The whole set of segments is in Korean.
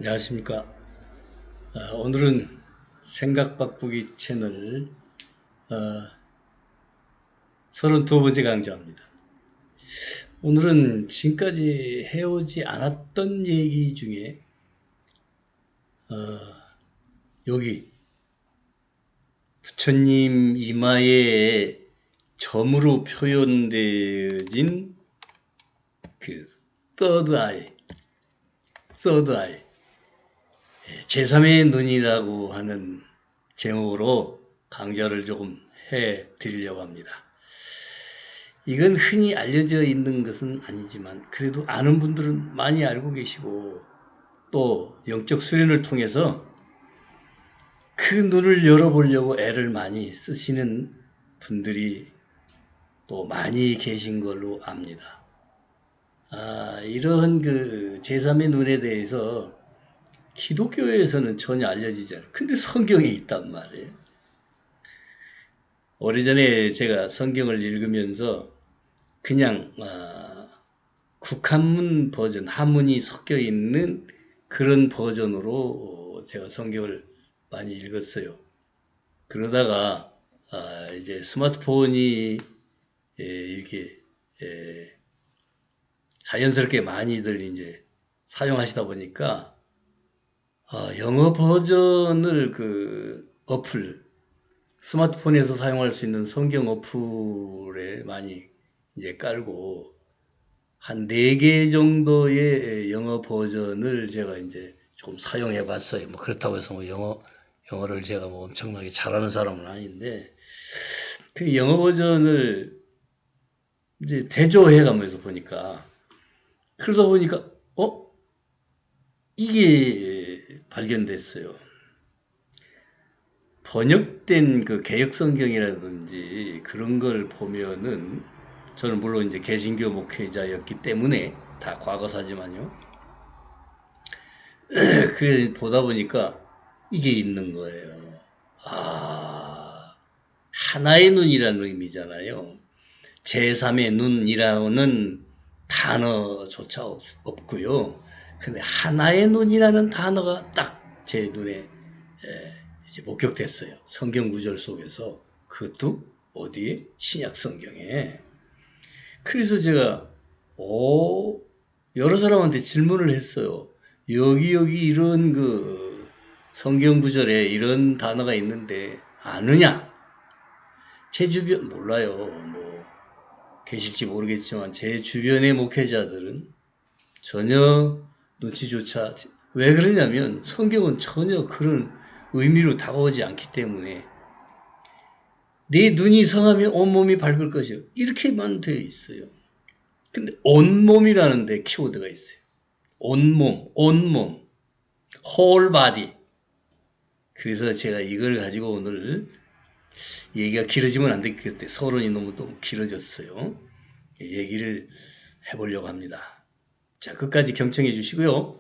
안녕하십니까. 오늘은 생각바꾸기 채널 32번째 강좌입니다. 오늘은 지금까지 해오지 않았던 얘기 중에 여기 부처님 이마에 점으로 표현되어진 그 third eye, 제3의 눈이라고 하는 제목으로 강좌를 조금 해 드리려고 합니다. 이건 흔히 알려져 있는 것은 아니지만 그래도 아는 분들은 많이 알고 계시고 또 영적 수련을 통해서 그 눈을 열어보려고 애를 많이 쓰시는 분들이 또 많이 계신 걸로 압니다. 이런 그 제3의 눈에 대해서 기독교에서는 전혀 알려지지 않아요. 근데 성경에 있단 말이에요. 오래전에 제가 성경을 읽으면서 그냥 국한문 버전, 한문이 섞여 있는 그런 버전으로 제가 성경을 많이 읽었어요. 그러다가 이제 스마트폰이 이렇게 자연스럽게 많이들 이제 사용하시다 보니까 영어 버전을 그 어플, 스마트폰에서 사용할 수 있는 성경 어플에 많이 이제 깔고 한 4개 정도의 영어 버전을 제가 이제 좀 사용해 봤어요. 뭐 그렇다고 해서 뭐 영어를 제가 뭐 엄청나게 잘하는 사람은 아닌데 그 영어 버전을 이제 대조해 가면서 보니까 그러다 보니까 이게 발견됐어요. 번역된 그 개역 성경이라든지 그런 걸 보면은 저는 물론 이제 개신교 목회자였기 때문에 다 과거사지만요. 그래 보다 보니까 이게 있는 거예요. 하나의 눈이라는 의미잖아요. 제3의 눈이라는 단어조차 없고요. 근데 하나의 눈이라는 단어가 딱 제 눈에 이제 목격됐어요. 성경 구절 속에서. 그것도 어디에? 신약 성경에. 그래서 제가 여러 사람한테 질문을 했어요. 여기 이런 그 성경 구절에 이런 단어가 있는데 아느냐? 제 주변 몰라요. 뭐 계실지 모르겠지만 제 주변의 목회자들은 전혀 눈치조차 왜 그러냐면 성경은 전혀 그런 의미로 다가오지 않기 때문에 내 눈이 성하면 온몸이 밝을 것이요. 이렇게만 되어 있어요. 근데 온몸이라는 데 키워드가 있어요. 온몸, whole body. 그래서 제가 이걸 가지고 오늘 얘기가 길어지면 안 되기 때문에 서론이 너무 또 길어졌어요. 얘기를 해보려고 합니다. 자, 끝까지 경청해 주시고요.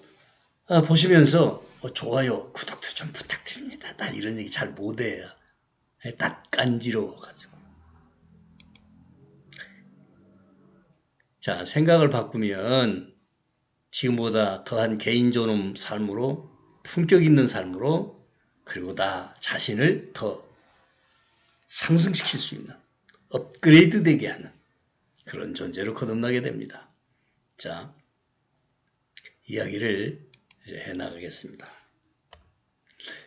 보시면서 좋아요, 구독도 좀 부탁드립니다. 난 이런 얘기 잘 못해요. 낯 간지러워가지고. 자, 생각을 바꾸면 지금보다 더한 개인존엄 삶으로, 품격 있는 삶으로, 그리고 나 자신을 더 상승시킬 수 있는, 업그레이드 되게 하는 그런 존재로 거듭나게 됩니다. 자, 이야기를 이제 해나가겠습니다.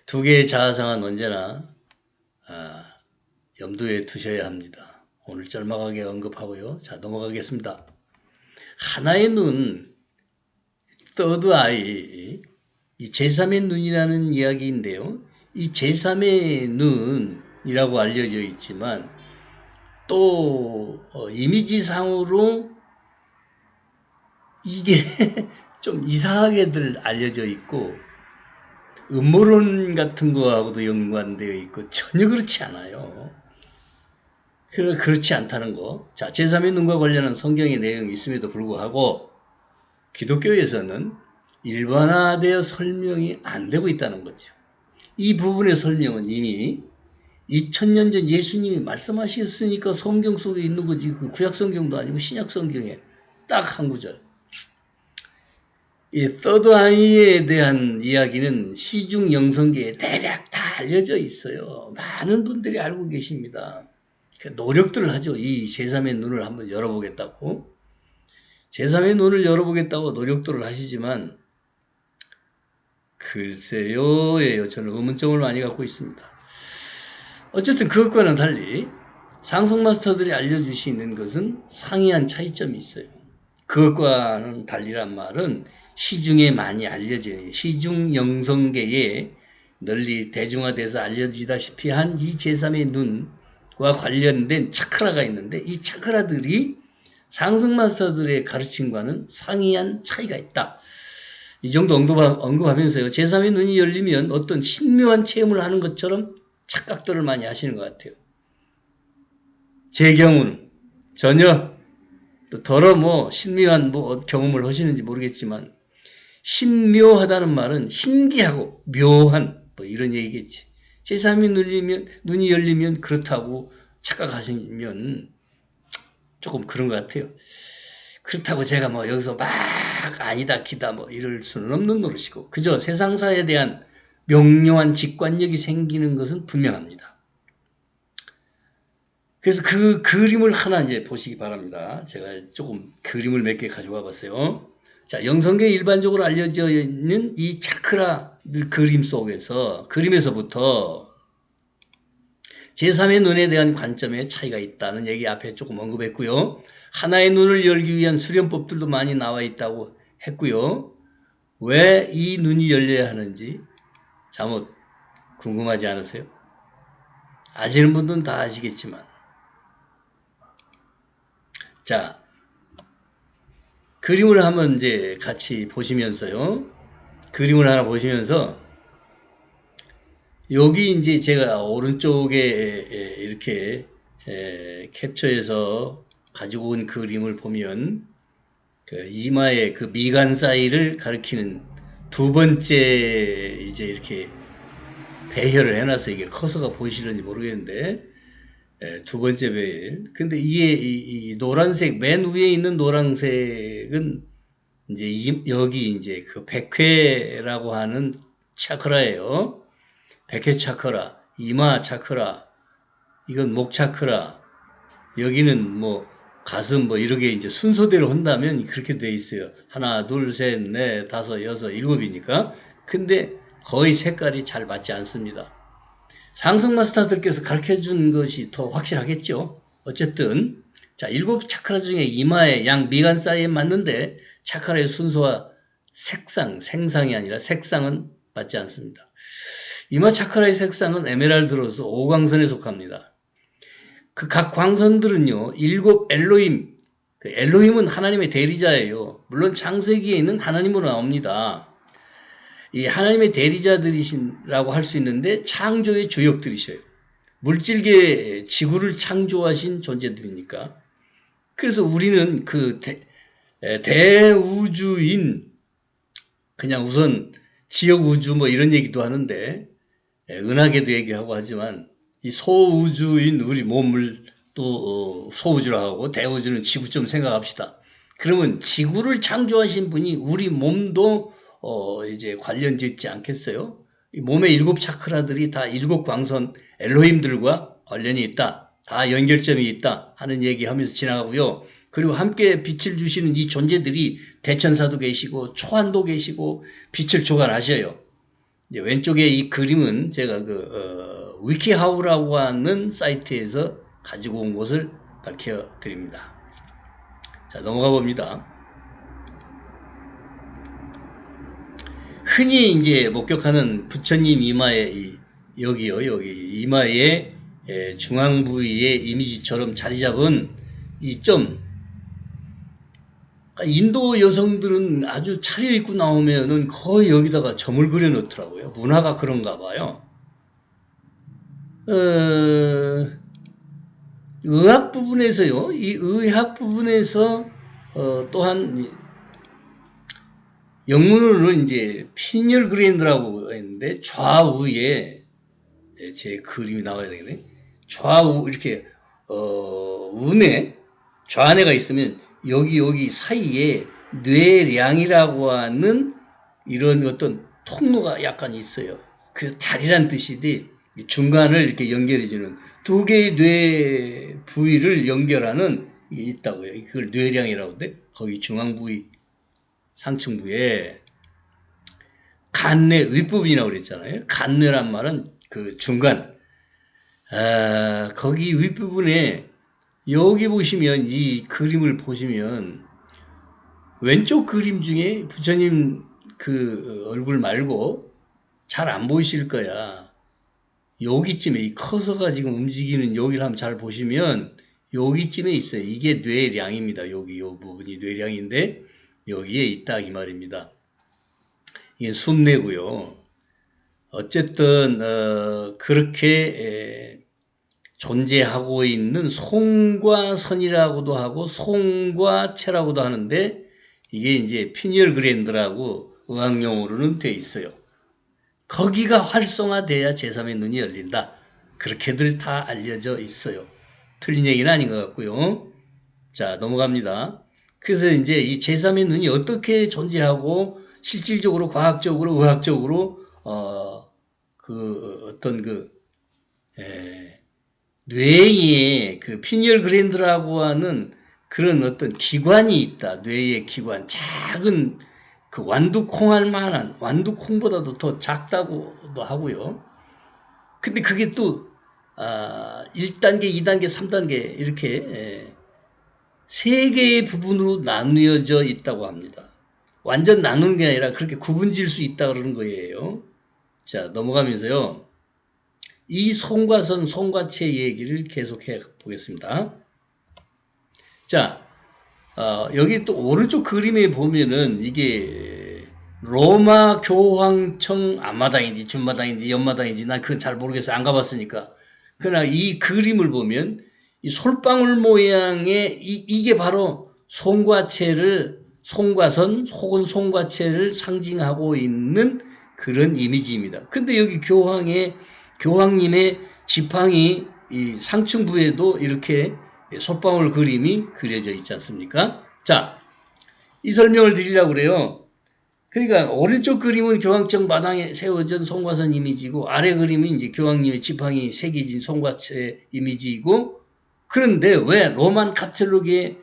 두 개의 자아상은 언제나 염두에 두셔야 합니다. 오늘 짤막하게 언급하고요. 자, 넘어가겠습니다. 하나의 눈, third eye, 이 제3의 눈이라는 이야기인데요. 이 제3의 눈이라고 알려져 있지만 또 이미지상으로 이게 좀 이상하게들 알려져 있고 음모론 같은 거하고도 연관되어 있고 전혀 그렇지 않아요. 그렇지 않다는 거. 자, 제3의 눈과 관련한 성경의 내용이 있음에도 불구하고 기독교에서는 일반화되어 설명이 안 되고 있다는 거죠. 이 부분의 설명은 이미 2000년 전 예수님이 말씀하셨으니까 성경 속에 있는 거지. 그 구약 성경도 아니고 신약 성경에 딱 한 구절. 이 서드 아이에 대한 이야기는 시중 영성계에 대략 다 알려져 있어요. 많은 분들이 알고 계십니다. 노력들을 하죠. 이 제3의 눈을 한번 열어보겠다고. 제3의 눈을 열어보겠다고 노력들을 하시지만 글쎄요, 저는 의문점을 많이 갖고 있습니다. 어쨌든 그것과는 달리 상승 마스터들이 알려주시는 것은 상이한 차이점이 있어요. 그것과는 달리란 말은 시중에 많이 알려져요. 시중 영성계에 널리 대중화돼서 알려지다시피 한 이 제3의 눈과 관련된 차크라가 있는데 이 차크라들이 상승 마스터들의 가르침과는 상이한 차이가 있다. 이 정도 언급하면서요. 제3의 눈이 열리면 어떤 신묘한 체험을 하는 것처럼 착각들을 많이 하시는 것 같아요. 제 경우는 전혀 더러 신묘한 경험을 하시는지 모르겠지만 신묘하다는 말은 신기하고 묘한 이런 얘기겠지. 제3의 눈이 열리면 그렇다고 착각하시면 조금 그런 것 같아요. 그렇다고 제가 여기서 막 아니다 기다 이럴 수는 없는 노릇이고 그저 세상사에 대한 명료한 직관력이 생기는 것은 분명합니다. 그래서 그 그림을 하나 이제 보시기 바랍니다. 제가 조금 그림을 몇 개 가져와 봤어요. 자, 영성계에 일반적으로 알려져 있는 이 차크라 그림에서부터 제3의 눈에 대한 관점에 차이가 있다는 얘기 앞에 조금 언급했고요. 하나의 눈을 열기 위한 수련법들도 많이 나와 있다고 했고요. 왜 이 눈이 열려야 하는지 잘못 궁금하지 않으세요? 아시는 분들은 다 아시겠지만 자, 그림을 한번 이제 같이 보시면서요. 그림을 하나 보시면서 여기 이제 제가 오른쪽에 이렇게 캡처해서 가지고 온 그림을 보면 그 이마의 그 미간 사이를 가리키는 두 번째 이제 이렇게 배열을 해놔서 이게 커서가 보이시는지 모르겠는데 두 번째 배열. 근데 이게 이 노란색 맨 위에 있는 노란색은 이제 여기 이제 그 백회라고 하는 차크라예요. 백회 차크라, 이마 차크라, 이건 목 차크라, 여기는 가슴 이렇게 이제 순서대로 한다면 그렇게 돼 있어요. 하나, 둘, 셋, 넷, 다섯, 여섯, 일곱이니까. 근데 거의 색깔이 잘 맞지 않습니다. 상승 마스터들께서 가르쳐 준 것이 더 확실하겠죠. 어쨌든 자, 7 차크라 중에 이마의 양 미간 사이에 맞는데 차크라의 순서와 생상이 아니라 색상은 맞지 않습니다. 이마 차크라의 색상은 에메랄드로서 5광선에 속합니다. 그 각 광선들은요, 7 엘로힘, 그 엘로힘은 하나님의 대리자예요. 물론 창세기에 있는 하나님으로 나옵니다. 이 하나님의 대리자들이신라고 할 수 있는데 창조의 주역들이셔요. 물질계 지구를 창조하신 존재들이니까. 그래서 우리는 그 대우주인 그냥 우선 지역우주 이런 얘기도 하는데 은하계도 얘기하고 하지만 이 소우주인 우리 몸을 또 소우주라고 하고 대우주는 지구점 생각합시다. 그러면 지구를 창조하신 분이 우리 몸도 이제 관련 짓지 않겠어요? 이 몸의 7 차크라들이 다 7 광선 엘로힘들과 관련이 있다. 다 연결점이 있다 하는 얘기하면서 지나가고요. 그리고 함께 빛을 주시는 이 존재들이 대천사도 계시고 초한도 계시고 빛을 조달하셔요. 이제 왼쪽에 이 그림은 제가 위키하우라고 하는 사이트에서 가지고 온 것을 밝혀 드립니다. 자, 넘어가 봅니다. 흔히 이제 목격하는 부처님 이마에 여기 이마의 중앙 부위의 이미지처럼 자리 잡은 이 점. 인도 여성들은 아주 차려입고 나오면은 거의 여기다가 점을 그려 놓더라고요. 문화가 그런가 봐요. 의학 부분에서요, 이 의학 부분에서, 또한, 영문으로는 이제 피니얼 그랜드라고 했는데, 좌우에, 제 그림이 나와야 되겠네. 좌우, 이렇게, 운에, 좌뇌가 있으면, 여기 사이에 뇌량이라고 하는 이런 어떤 통로가 약간 있어요. 그 다리란 뜻이지 중간을 이렇게 연결해주는 두 개의 뇌 부위를 연결하는 게 있다고요. 그걸 뇌량이라고 하는데 거기 중앙 부위, 상층 부위에 간뇌 윗부분이라고 그랬잖아요. 간뇌란 말은 그 중간. 거기 윗부분에 여기 보시면 이 그림을 보시면 왼쪽 그림 중에 부처님 그 얼굴 말고 잘 안 보이실 거야. 여기쯤에 이 커서가 지금 움직이는 여기를 한번 잘 보시면 여기쯤에 있어요. 이게 뇌량입니다. 여기 요 부분이 뇌량인데 여기에 있다 이 말입니다. 이게 숨내고요. 어쨌든 그렇게 존재하고 있는 송과 선이라고도 하고 송과 체라고도 하는데 이게 이제 피니얼 그랜드라고 의학용어로는 돼 있어요. 거기가 활성화돼야 제3의 눈이 열린다. 그렇게들 다 알려져 있어요. 틀린 얘기는 아닌 것 같고요. 자, 넘어갑니다. 그래서 이제 이 제3의 눈이 어떻게 존재하고 실질적으로 과학적으로 의학적으로 어떤 뇌에 그 피니얼 그랜드라고 하는 그런 어떤 기관이 있다. 뇌의 기관. 작은 그 완두콩할 만한, 완두콩보다도 더 작다고도 하고요. 근데 그게 또 1단계, 2단계, 3단계 이렇게 세 개의 부분으로 나누어져 있다고 합니다. 완전 나누는 게 아니라 그렇게 구분질 수 있다 그러는 거예요. 자, 넘어가면서요. 이 송과 선, 송과 체 얘기를 계속해 보겠습니다. 자, 여기 또 오른쪽 그림에 보면은 이게 로마 교황청 앞마당인지 준마당인지 옆마당인지 난 그건 잘 모르겠어요. 안 가봤으니까. 그러나 이 그림을 보면 이 솔방울 모양의 이게 바로 송과체를 송과선 혹은 송과체를 상징하고 있는 그런 이미지입니다. 근데 여기 교황님의 지팡이 이 상층부에도 이렇게 솔방울 그림이 그려져 있지 않습니까? 자, 이 설명을 드리려고 그래요. 그러니까 오른쪽 그림은 교황청 마당에 세워진 송과선 이미지고 아래 그림은 이제 교황님의 지팡이 새겨진 송과체 이미지이고 그런데 왜 로만 카톨릭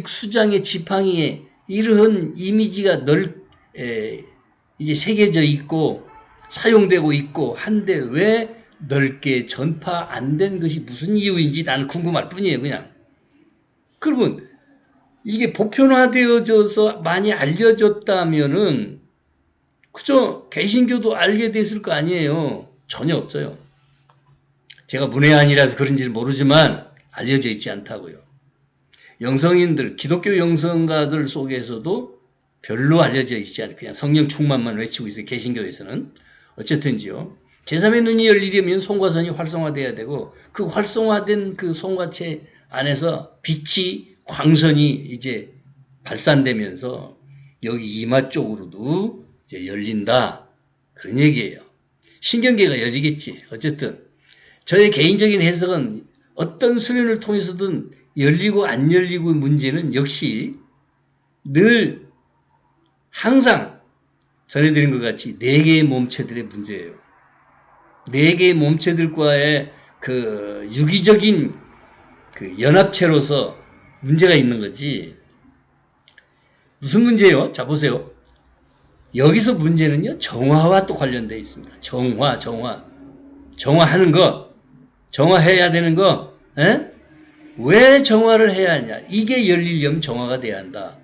수장의 지팡이에 이러한 이미지가 이제 새겨져 있고 사용되고 있고 한데 왜 넓게 전파 안 된 것이 무슨 이유인지 나는 궁금할 뿐이에요, 그냥. 그러면 이게 보편화되어져서 많이 알려졌다면은 그저 개신교도 알게 됐을 거 아니에요. 전혀 없어요. 제가 문외한이라서 그런지는 모르지만 알려져 있지 않다고요. 영성인들, 기독교 영성가들 속에서도 별로 알려져 있지 않아요. 그냥 성령 충만만 외치고 있어요. 개신교에서는. 어쨌든지요. 제3의 눈이 열리려면 송과선이 활성화돼야 되고 그 활성화된 그 송과체 안에서 빛이 광선이 이제 발산되면서 여기 이마 쪽으로도 이제 열린다. 그런 얘기예요. 신경계가 열리겠지. 어쨌든 저의 개인적인 해석은 어떤 수련을 통해서든 열리고 안 열리고 문제는 역시 늘 항상 전해드린 것 같이 네 개의 몸체들의 문제예요. 네 개의 몸체들과의 그 유기적인 그 연합체로서 문제가 있는 거지. 무슨 문제예요? 자, 보세요. 여기서 문제는요, 정화와 또 관련되어 있습니다. 정화하는 거, 정화해야 되는 거, 에? 왜 정화를 해야 하냐? 이게 열리려면 정화가 돼야 한다.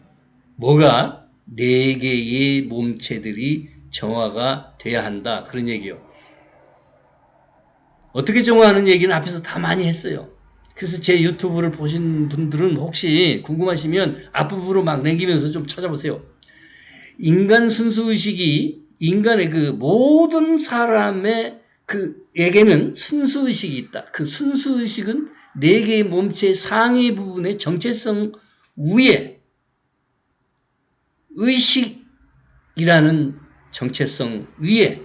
뭐가? 네 개의 몸체들이 정화가 돼야 한다. 그런 얘기요. 어떻게 정화하는 얘기는 앞에서 다 많이 했어요. 그래서 제 유튜브를 보신 분들은 혹시 궁금하시면 앞부분으로 막 남기면서 좀 찾아보세요. 인간 순수의식이 인간의 그 모든 사람의 그에게는 순수의식이 있다. 그 순수의식은 네 개의 몸체 상위 부분의 정체성 위에 의식이라는 정체성 위에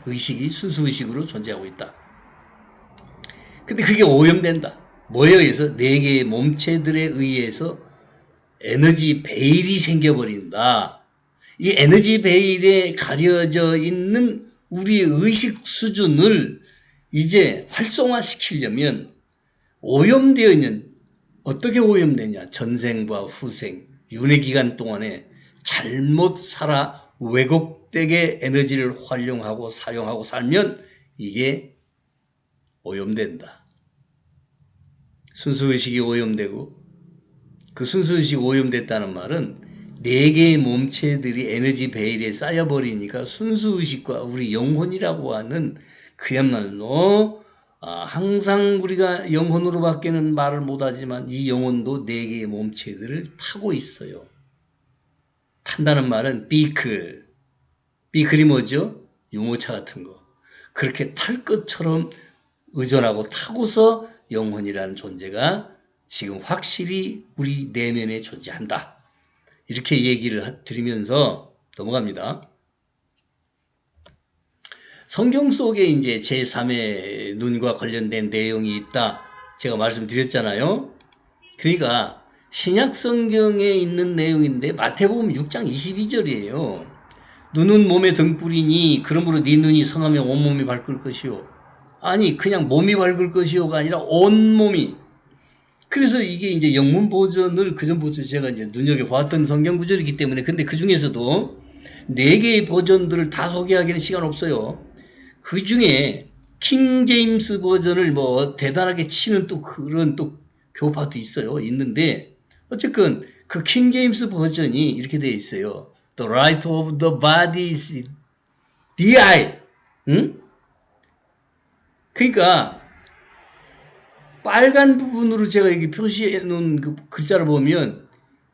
의식이 순수의식으로 존재하고 있다. 근데 그게 오염된다. 뭐에 의해서? 네 개의 몸체들에 의해서 에너지 베일이 생겨버린다. 이 에너지 베일에 가려져 있는 우리의 의식 수준을 이제 활성화시키려면 오염되어 있는, 어떻게 오염되냐? 전생과 후생, 윤회 기간 동안에 잘못 살아 왜곡되게 에너지를 활용하고 사용하고 살면 이게 오염된다. 순수의식이 오염되고, 그 순수의식이 오염됐다는 말은 4개의 몸체들이 에너지 베일에 쌓여버리니까 순수의식과 우리 영혼이라고 하는 그야말로 항상 우리가 영혼으로 밖에는 말을 못하지만 이 영혼도 4개의 몸체들을 타고 있어요. 탄다는 말은 비클. 비클이 뭐죠? 유모차 같은 거. 그렇게 탈 것처럼 의존하고 타고서 영혼이라는 존재가 지금 확실히 우리 내면에 존재한다. 이렇게 얘기를 드리면서 넘어갑니다. 성경 속에 이제 제3의 눈과 관련된 내용이 있다. 제가 말씀드렸잖아요. 그러니까 신약 성경에 있는 내용인데 마태복음 6장 22절이에요. 눈은 몸의 등불이니 그러므로 네 눈이 성하면 온몸이 밝을 것이요. 아니 그냥 몸이 밝을 것이요가 아니라 온몸이. 그래서 이게 이제 영문 버전을 그전부터 제가 이제 눈여겨봤던 성경 구절이기 때문에, 근데 그 중에서도 4개의 버전들을 다 소개하기는 시간 없어요. 그 중에 킹 제임스 버전을 뭐 대단하게 치는 또 그런 또 교파도 있어요. 있는데 어쨌든 그 킹 제임스 버전이 이렇게 되어 있어요. The light of the body is the eye. 응? 그러니까 빨간 부분으로 제가 여기 표시해 놓은 그 글자를 보면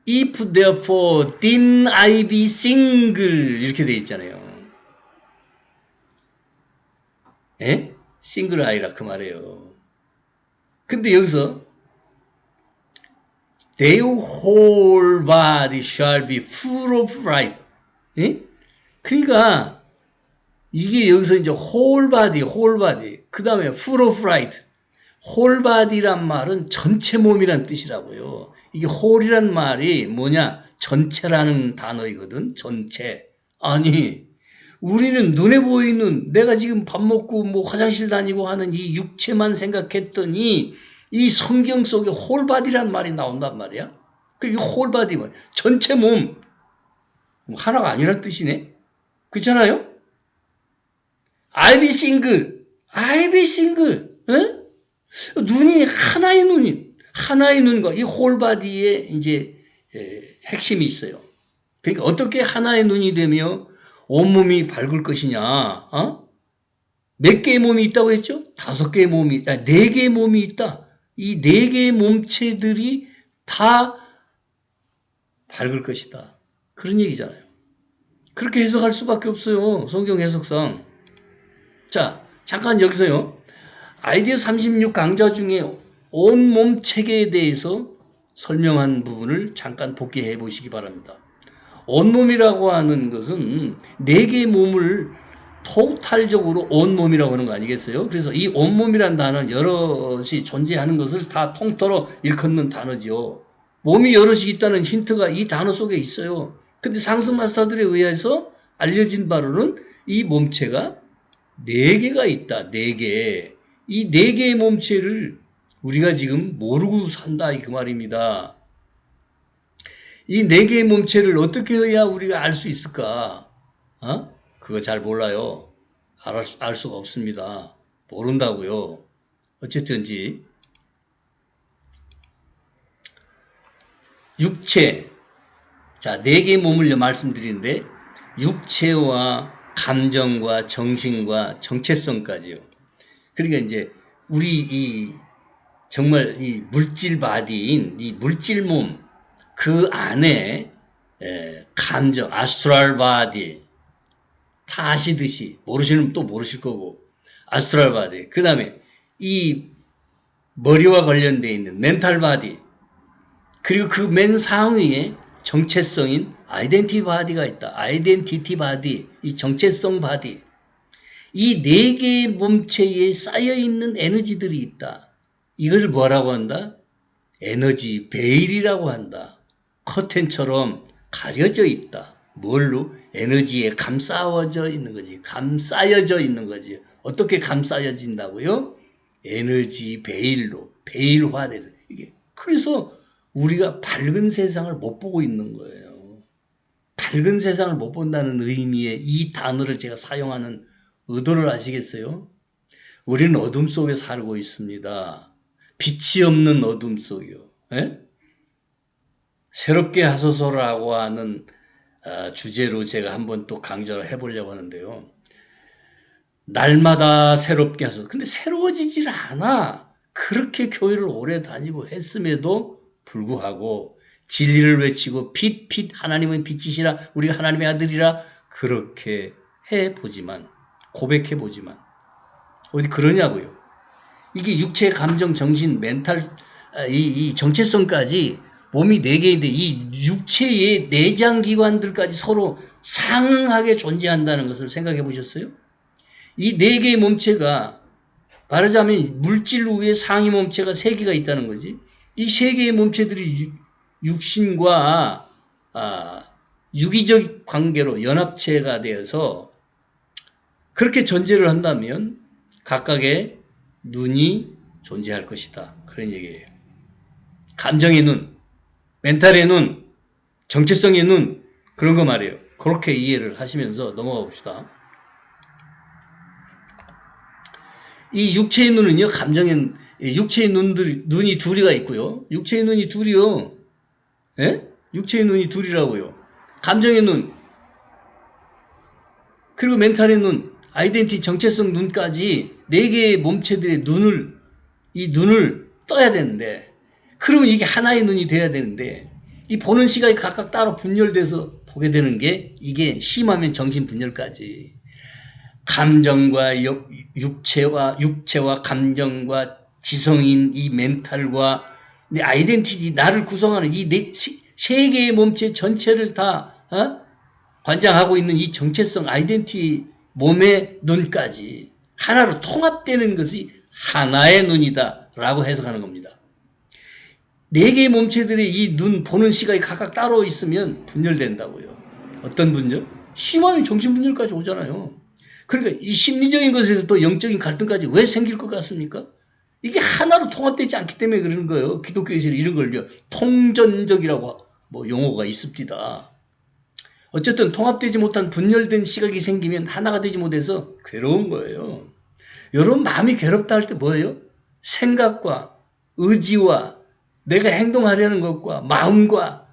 if therefore then I be single 이렇게 되어 있잖아요. 예? 싱글 아이라 그 말이에요. 근데 여기서 their whole body shall be full of light. 예? 그러니까 이게 여기서 이제 whole body 그 다음에 full of light. whole body란 말은 전체 몸이란 뜻이라고요. 이게 whole이란 말이 뭐냐? 전체라는 단어이거든. 전체. 아니 우리는 눈에 보이는 내가 지금 밥 먹고 뭐 화장실 다니고 하는 이 육체만 생각했더니 이 성경 속에 홀바디란 말이 나온단 말이야. 그리고 홀바디 뭐 전체 몸 하나가 아니란 뜻이네. 그렇잖아요? I be single. 에? 눈이 하나의 눈과 이 홀바디에 이제 핵심이 있어요. 그러니까 어떻게 하나의 눈이 되며 온몸이 밝을 것이냐? 몇 개의 몸이 있다고 했죠? 5개의 몸이, 4개의 몸이 있다. 이 4개의 몸체들이 다 밝을 것이다. 그런 얘기잖아요. 그렇게 해석할 수밖에 없어요. 성경 해석상. 자, 잠깐 여기서요. 아이디어 36 강좌 중에 온몸 체계에 대해서 설명한 부분을 잠깐 복귀해 보시기 바랍니다. 온몸이라고 하는 것은 4개의 몸을 토탈적으로 온몸이라고 하는 거 아니겠어요? 그래서 이 온몸이라는 단어는 여럿이 존재하는 것을 다 통틀어 일컫는 단어죠. 몸이 여럿이 있다는 힌트가 이 단어 속에 있어요. 근데 상승 마스터들에 의해서 알려진 바로는 이 몸체가 4개가 있다. 4개. 이 4개의 몸체를 우리가 지금 모르고 산다. 그 말입니다. 이 4개의 몸체를 어떻게 해야 우리가 알 수 있을까? 그거 잘 몰라요. 알 수가 없습니다. 모른다고요. 어쨌든지 육체, 자 4개의 몸을 말씀드리는데 육체와 감정과 정신과 정체성까지요. 그러니까 이제 우리 정말 이 물질 바디인 이 물질 몸 그 안에 감정, 아스트랄 바디 다 아시듯이 모르시는 분 또 모르실 거고 아스트랄 바디 그 다음에 이 머리와 관련되어 있는 멘탈 바디 그리고 그 맨 상위에 정체성인 아이덴티티 바디가 있다. 아이덴티티 바디, 이 정체성 바디 이 4개의 몸체에 쌓여있는 에너지들이 있다. 이것을 뭐라고 한다? 에너지 베일이라고 한다. 커튼처럼 가려져 있다. 뭘로? 에너지에 감싸워져 있는 거지. 감싸여져 있는 거지. 어떻게 감싸여진다고요? 에너지 베일로, 베일화돼서. 이게. 그래서 우리가 밝은 세상을 못 보고 있는 거예요. 밝은 세상을 못 본다는 의미의 이 단어를 제가 사용하는 의도를 아시겠어요? 우리는 어둠 속에 살고 있습니다. 빛이 없는 어둠 속이요. 에? 새롭게 하소서라고 하는 주제로 제가 한번 또 강좌를 해보려고 하는데요. 날마다 새롭게 하소서. 근데 새로워지질 않아. 그렇게 교회를 오래 다니고 했음에도 불구하고 진리를 외치고 빛, 하나님은 빛이시라, 우리가 하나님의 아들이라 그렇게 해보지만, 고백해보지만 어디 그러냐고요. 이게 육체, 감정, 정신, 멘탈, 이 정체성까지 몸이 4개인데 이 육체의 내장기관들까지 서로 상응하게 존재한다는 것을 생각해 보셨어요? 이 4개의 몸체가 말하자면 물질 위에 상위 몸체가 3개가 있다는 거지. 이 3개의 몸체들이 육신과 유기적 관계로 연합체가 되어서 그렇게 존재를 한다면 각각의 눈이 존재할 것이다. 그런 얘기예요. 감정의 눈, 멘탈의 눈, 정체성의 눈, 그런 거 말이에요. 그렇게 이해를 하시면서 넘어가 봅시다. 이 육체의 눈은요, 육체의 눈이 둘이가 있고요. 육체의 눈이 둘이요. 예? 육체의 눈이 둘이라고요. 감정의 눈, 그리고 멘탈의 눈, 아이덴티티, 정체성 눈까지 4개의 몸체들의 이 눈을 떠야 되는데, 그러면 이게 하나의 눈이 돼야 되는데, 이 보는 시각이 각각 따로 분열돼서 보게 되는 게, 이게 심하면 정신분열까지. 감정과 육체와 감정과 지성인 이 멘탈과 내 아이덴티티, 나를 구성하는 이 3개의 몸체 전체를 다 관장하고 있는 이 정체성, 아이덴티티, 몸의 눈까지 하나로 통합되는 것이 하나의 눈이다 라고 해석하는 겁니다. 4개의 몸체들의 이 눈 보는 시각이 각각 따로 있으면 분열된다고요. 어떤 분열? 심하면 정신분열까지 오잖아요. 그러니까 이 심리적인 것에서 또 영적인 갈등까지 왜 생길 것 같습니까? 이게 하나로 통합되지 않기 때문에 그러는 거예요. 기독교에서는 이런 걸 통전적이라고 용어가 있습니다. 어쨌든 통합되지 못한 분열된 시각이 생기면 하나가 되지 못해서 괴로운 거예요. 여러분 마음이 괴롭다 할 때 뭐예요? 생각과 의지와 내가 행동하려는 것과 마음과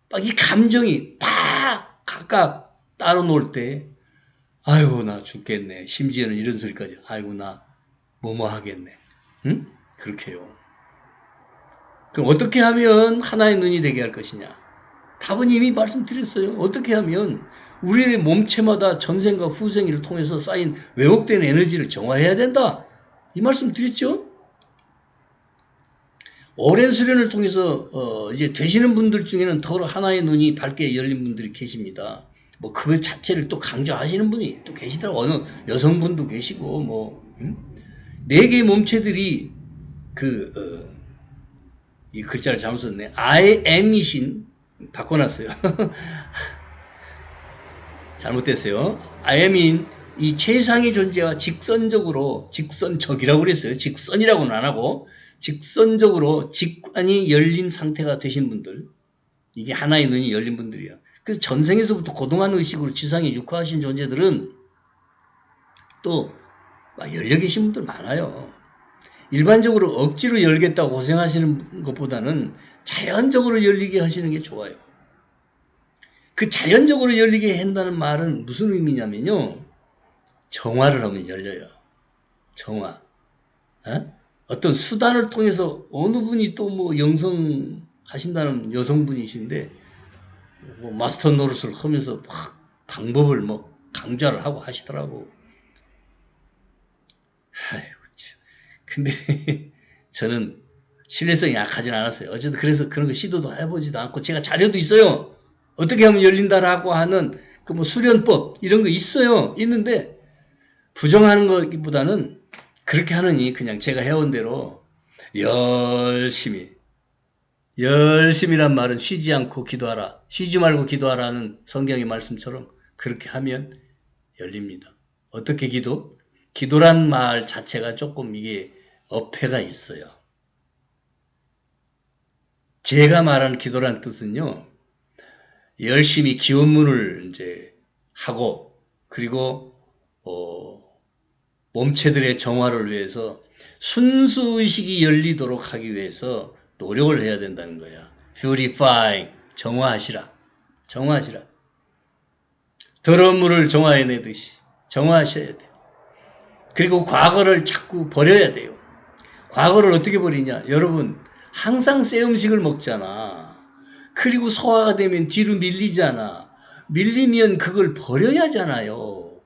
막 이 감정이 다 각각 따로 놀 때 아이고 나 죽겠네. 심지어는 이런 소리까지 아이고 나 뭐뭐 하겠네. 응? 그렇게 해요. 그럼 어떻게 하면 하나의 눈이 되게 할 것이냐? 답은 이미 말씀드렸어요. 어떻게 하면 우리의 몸체마다 전생과 후생을 통해서 쌓인 왜곡된 에너지를 정화해야 된다. 이 말씀 드렸죠? 오랜 수련을 통해서 이제 되시는 분들 중에는 더 하나의 눈이 밝게 열린 분들이 계십니다. 그 자체를 또 강조하시는 분이 또 계시더라고. 어느 여성분도 계시고 4개의 몸체들이 이 글자를 잘못 썼네. I am이신 바꿔놨어요. 잘못됐어요. I am인 이 최상의 존재와 직선적이라고 그랬어요. 직선이라고는 안 하고 직선적으로 직관이 열린 상태가 되신 분들, 이게 하나의 눈이 열린 분들이야. 그래서 전생에서부터 고동한 의식으로 지상에 육화하신 존재들은 또 열려 계신 분들 많아요. 일반적으로 억지로 열겠다고 고생하시는 것보다는 자연적으로 열리게 하시는 게 좋아요. 그 자연적으로 열리게 한다는 말은 무슨 의미냐면요. 정화를 하면 열려요. 정화. 어떤 수단을 통해서 어느 분이 또 영성 하신다는 여성분이신데 마스터 노릇을 하면서 막 방법을 강좌를 하고 하시더라고. 아이고, 근데 저는 신뢰성이 약하진 않았어요. 어쨌든 그래서 그런 거 시도도 해보지도 않고 제가 자료도 있어요. 어떻게 하면 열린다라고 하는 수련법 이런 거 있어요. 있는데 부정하는 것보다는 그렇게 하느니 그냥 제가 해온 대로 열심히 열심이란 말은 쉬지 않고 기도하라. 쉬지 말고 기도하라는 성경의 말씀처럼 그렇게 하면 열립니다. 어떻게 기도? 기도란 말 자체가 조금 이게 어폐가 있어요. 제가 말하는 기도란 뜻은요, 열심히 기원문을 이제 하고, 그리고, 몸체들의 정화를 위해서 순수 의식이 열리도록 하기 위해서 노력을 해야 된다는 거야. purifying, 정화하시라. 정화하시라. 더러운 물을 정화해내듯이 정화하셔야 돼요. 그리고 과거를 자꾸 버려야 돼요. 과거를 어떻게 버리냐? 여러분, 항상 새 음식을 먹잖아. 그리고 소화가 되면 뒤로 밀리잖아. 밀리면 그걸 버려야 하잖아요.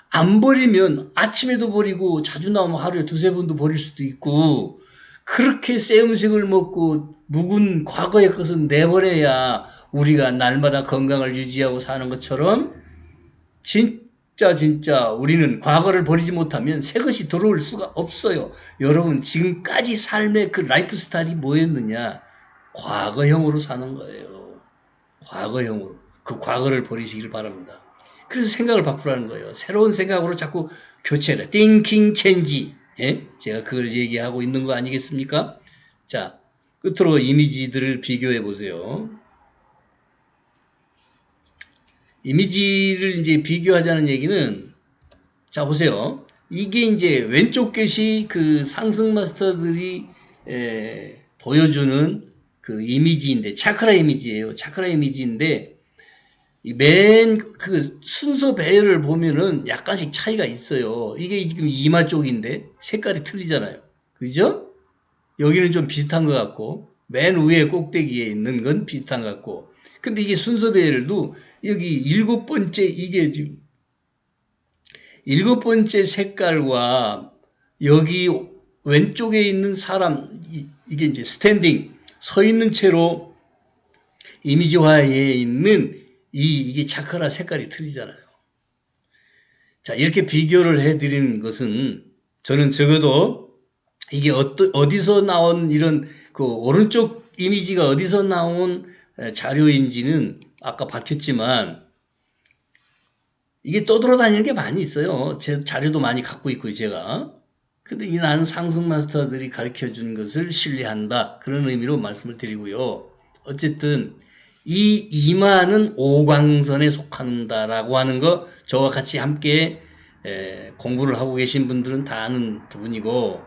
안 버리면 아침에도 버리고 자주 나오면 하루에 두세 번도 버릴 수도 있고, 그렇게 새 음식을 먹고 묵은 과거의 것은 내버려야 우리가 날마다 건강을 유지하고 사는 것처럼 진짜 우리는 과거를 버리지 못하면 새 것이 들어올 수가 없어요. 여러분, 지금까지 삶의 그 라이프 스타일이 뭐였느냐? 과거형으로 사는 거예요. 과거형으로. 그 과거를 버리시길 바랍니다. 그래서 생각을 바꾸라는 거예요. 새로운 생각으로 자꾸 교체를. thinking change. 예? 제가 그걸 얘기하고 있는 거 아니겠습니까? 자, 끝으로 이미지들을 비교해 보세요. 이미지를 이제 비교하자는 얘기는, 자, 보세요. 이게 이제 왼쪽 것이 그 상승 마스터들이 보여주는 그 이미지인데, 차크라 이미지예요. 차크라 이미지인데, 맨 그 순서 배열을 보면은 약간씩 차이가 있어요. 이게 지금 이마 쪽인데 색깔이 틀리잖아요. 그죠? 여기는 좀 비슷한 것 같고, 맨 위에 꼭대기에 있는 건 비슷한 것 같고, 근데 이게 순서 배열도 여기 일곱 번째 이게 지금 일곱 번째 색깔과 여기 왼쪽에 있는 사람 이게 이제 스탠딩 서 있는 채로 이미지화에 있는 이게 차크라 색깔이 틀리잖아요. 자, 이렇게 비교를 해드리는 것은 저는 적어도 이게 어디서 나온 이런 그 오른쪽 이미지가 어디서 나온 자료인지는 아까 밝혔지만 이게 떠돌아다니는 게 많이 있어요. 제 자료도 많이 갖고 있고요, 제가. 근데 이 나는 상승 마스터들이 가르쳐 준 것을 신뢰한다. 그런 의미로 말씀을 드리고요. 어쨌든 이 이마는 오광선에 속한다라고 하는 거 저와 같이 함께 공부를 하고 계신 분들은 다 아는 부분이고,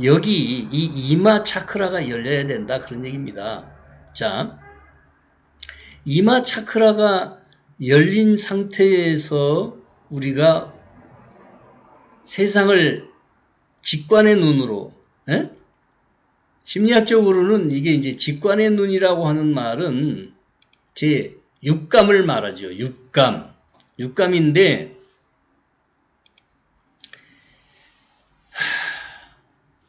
여기 이 이마 차크라가 열려야 된다 그런 얘기입니다. 자, 이마 차크라가 열린 상태에서 우리가 세상을 직관의 눈으로, 에? 심리학적으로는 이게 이제 직관의 눈이라고 하는 말은 제 육감을 말하죠. 육감. 육감인데,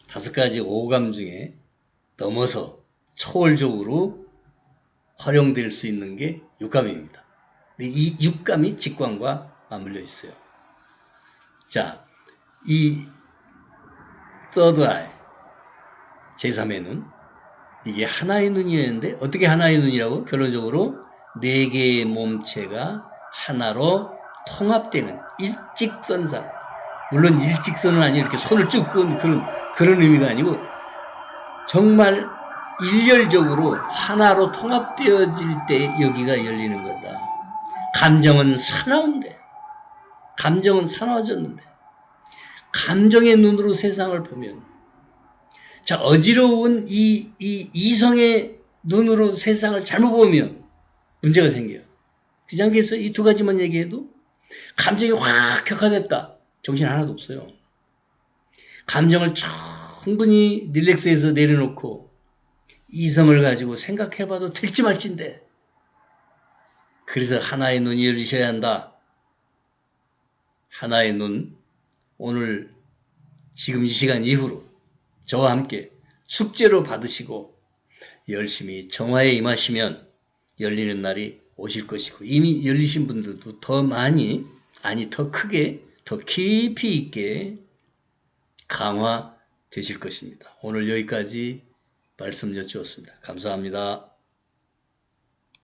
다섯 가지 오감 중에 넘어서 초월적으로 활용될 수 있는 게 육감입니다. 이 육감이 직관과 맞물려 있어요. 자, 이 third eye, 제3의 눈, 이게 하나의 눈이었는데 어떻게 하나의 눈이라고? 결론적으로 네 개의 몸체가 하나로 통합되는 일직선상. 물론 일직선은 아니고 이렇게 손을 쭉 끄는 그런 의미가 아니고 정말 일렬적으로 하나로 통합되어질 때 여기가 열리는 거다. 감정은 사나운데, 감정은 사나워졌는데, 감정의 눈으로 세상을 보면, 자, 어지러운 이 이성의 눈으로 세상을 잘못 보면 문제가 생겨요. 그 장기에서 이 두 가지만 얘기해도 감정이 확 격화됐다. 정신 하나도 없어요. 감정을 충분히 릴렉스해서 내려놓고 이성을 가지고 생각해봐도 될지 말지인데, 그래서 하나의 눈이 열리셔야 한다. 하나의 눈, 오늘 지금 이 시간 이후로 저와 함께 숙제로 받으시고 열심히 정화에 임하시면 열리는 날이 오실 것이고, 이미 열리신 분들도 더 많이, 아니 더 크게, 더 깊이 있게 강화되실 것입니다. 오늘 여기까지 말씀 여쭈었습니다. 감사합니다.